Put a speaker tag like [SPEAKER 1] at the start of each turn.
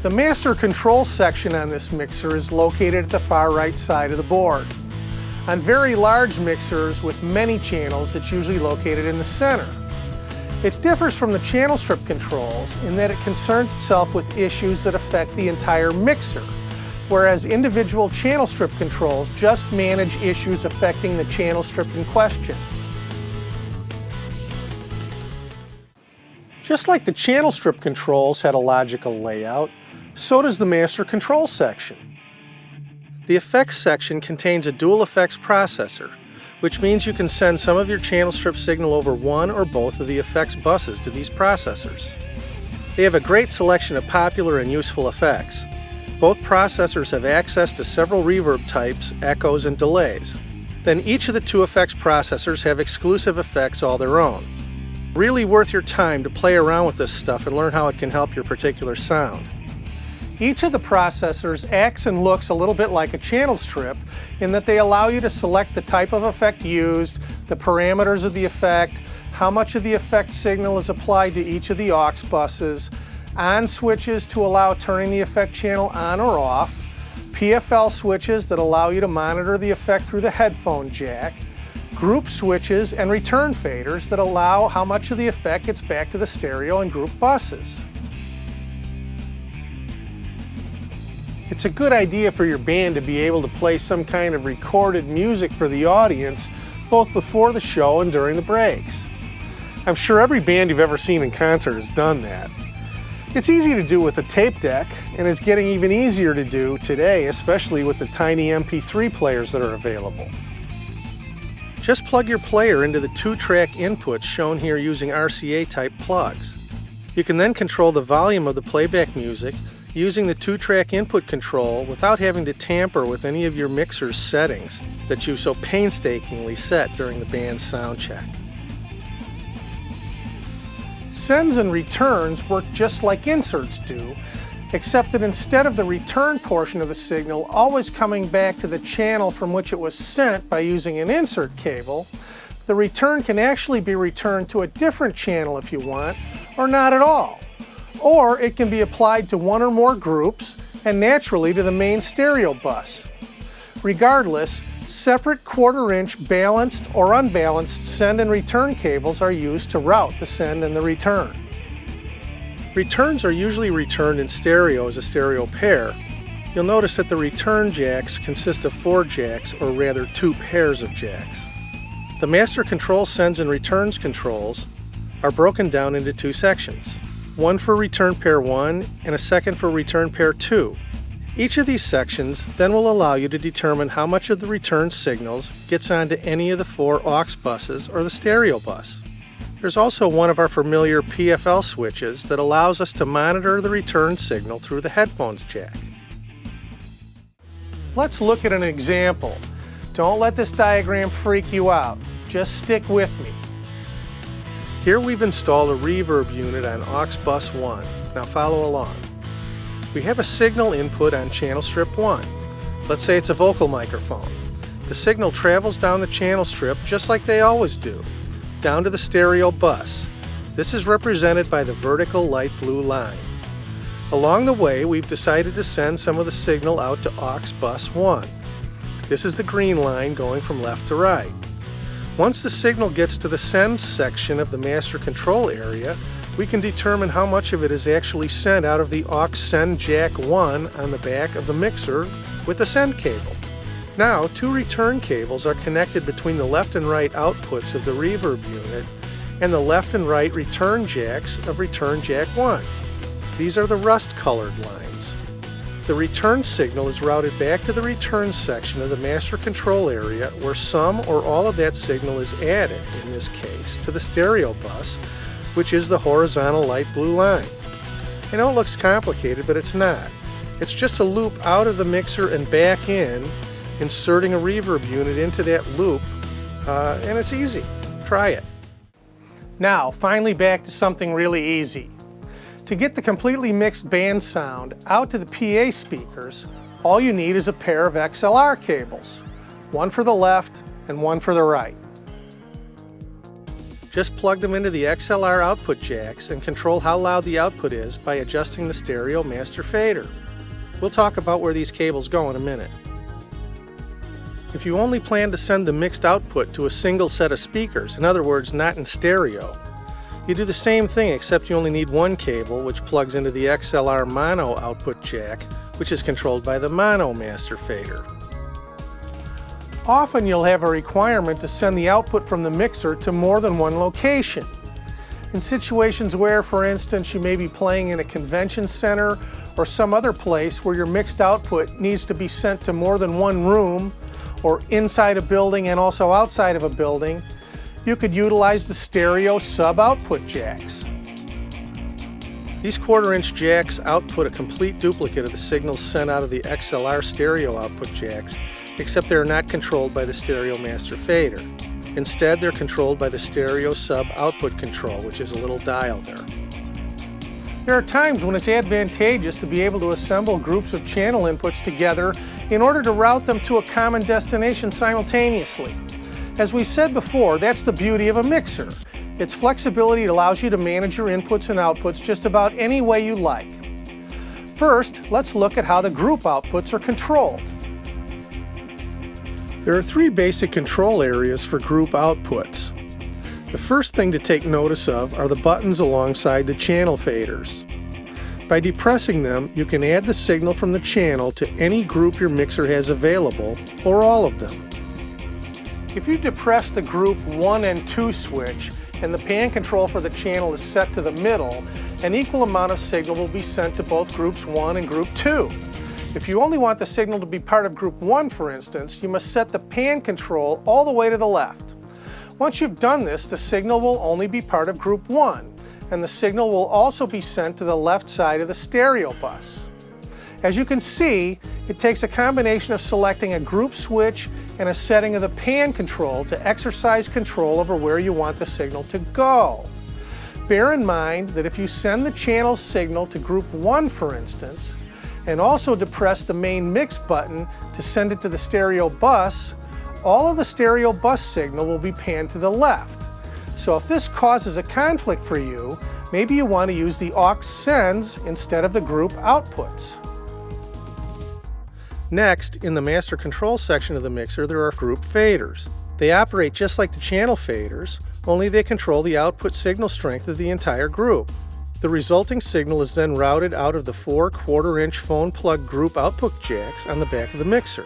[SPEAKER 1] The master control section on this mixer is located at the far right side of the board. On very large mixers with many channels, it's usually located in the center. It differs from the channel strip controls in that it concerns itself with issues that affect the entire mixer, whereas individual channel strip controls just manage issues affecting the channel strip in question. Just like the channel strip controls had a logical layout, so does the master control section. The effects section contains a dual effects processor, which means you can send some of your channel strip signal over one or both of the effects buses to these processors. They have a great selection of popular and useful effects. Both processors have access to several reverb types, echoes, and delays. Then each of the two effects processors have exclusive effects all their own. Really worth your time to play around with this stuff and learn how it can help your particular sound. Each of the processors acts and looks a little bit like a channel strip in that they allow you to select the type of effect used, the parameters of the effect, how much of the effect signal is applied to each of the aux buses, on switches to allow turning the effect channel on or off, PFL switches that allow you to monitor the effect through the headphone jack, group switches and return faders that allow how much of the effect gets back to the stereo and group buses. It's a good idea for your band to be able to play some kind of recorded music for the audience both before the show and during the breaks. I'm sure every band you've ever seen in concert has done that. It's easy to do with a tape deck and is getting even easier to do today, especially with the tiny MP3 players that are available. Just plug your player into the 2-track inputs shown here using RCA type plugs. You can then control the volume of the playback music using the 2-track input control without having to tamper with any of your mixer's settings that you so painstakingly set during the band's sound check. Sends and returns work just like inserts do, except that instead of the return portion of the signal always coming back to the channel from which it was sent by using an insert cable, the return can actually be returned to a different channel if you want, or not at all. Or it can be applied to one or more groups and naturally to the main stereo bus. Regardless, separate 1/4-inch balanced or unbalanced send and return cables are used to route the send and the return. Returns are usually returned in stereo as a stereo pair. You'll notice that the return jacks consist of 4 jacks, or rather 2 pairs of jacks. The master control sends and returns controls are broken down into 2 sections. One for return pair 1 and a second for return pair 2. Each of these sections then will allow you to determine how much of the return signals gets onto any of the 4 aux buses or the stereo bus. There's also one of our familiar PFL switches that allows us to monitor the return signal through the headphones jack. Let's look at an example. Don't let this diagram freak you out. Just stick with me. Here we've installed a reverb unit on aux bus 1. Now follow along. We have a signal input on channel strip 1. Let's say it's a vocal microphone. The signal travels down the channel strip just like they always do, down to the stereo bus. This is represented by the vertical light blue line. Along the way, we've decided to send some of the signal out to aux bus 1. This is the green line going from left to right. Once the signal gets to the send section of the master control area, we can determine how much of it is actually sent out of the aux send jack 1 on the back of the mixer with the send cable. Now, 2 return cables are connected between the left and right outputs of the reverb unit and the left and right return jacks of return jack 1. These are the rust-colored lines. The return signal is routed back to the return section of the master control area where some or all of that signal is added, in this case, to the stereo bus, which is the horizontal light blue line. I know it looks complicated, but it's not. It's just a loop out of the mixer and back in, inserting a reverb unit into that loop, and it's easy. Try it. Now, finally back to something really easy. To get the completely mixed band sound out to the PA speakers, all you need is a pair of XLR cables, one for the left and one for the right. Just plug them into the XLR output jacks and control how loud the output is by adjusting the stereo master fader. We'll talk about where these cables go in a minute. If you only plan to send the mixed output to a single set of speakers, in other words, not in stereo, you do the same thing except you only need one cable, which plugs into the XLR mono output jack, which is controlled by the mono master fader. Often you'll have a requirement to send the output from the mixer to more than one location. In situations where, for instance, you may be playing in a convention center or some other place where your mixed output needs to be sent to more than one room, or inside a building and also outside of a building, you could utilize the stereo sub-output jacks. These 1/4-inch jacks output a complete duplicate of the signals sent out of the XLR stereo output jacks, except they are not controlled by the stereo master fader. Instead, they're controlled by the stereo sub-output control, which is a little dial there. There are times when it's advantageous to be able to assemble groups of channel inputs together in order to route them to a common destination simultaneously. As we said before, that's the beauty of a mixer. Its flexibility allows you to manage your inputs and outputs just about any way you like. First, let's look at how the group outputs are controlled. There are 3 basic control areas for group outputs. The first thing to take notice of are the buttons alongside the channel faders. By depressing them, you can add the signal from the channel to any group your mixer has available, or all of them. If you depress the group 1 and 2 switch, and the pan control for the channel is set to the middle, an equal amount of signal will be sent to both groups 1 and group 2. If you only want the signal to be part of group 1, for instance, you must set the pan control all the way to the left. Once you've done this, the signal will only be part of group 1, and the signal will also be sent to the left side of the stereo bus. As you can see, it takes a combination of selecting a group switch and a setting of the pan control to exercise control over where you want the signal to go. Bear in mind that if you send the channel signal to group 1, for instance, and also depress the main mix button to send it to the stereo bus, all of the stereo bus signal will be panned to the left. So if this causes a conflict for you, maybe you want to use the aux sends instead of the group outputs. Next, in the master control section of the mixer, there are group faders. They operate just like the channel faders, only they control the output signal strength of the entire group. The resulting signal is then routed out of the 4 1/4-inch phone plug group output jacks on the back of the mixer.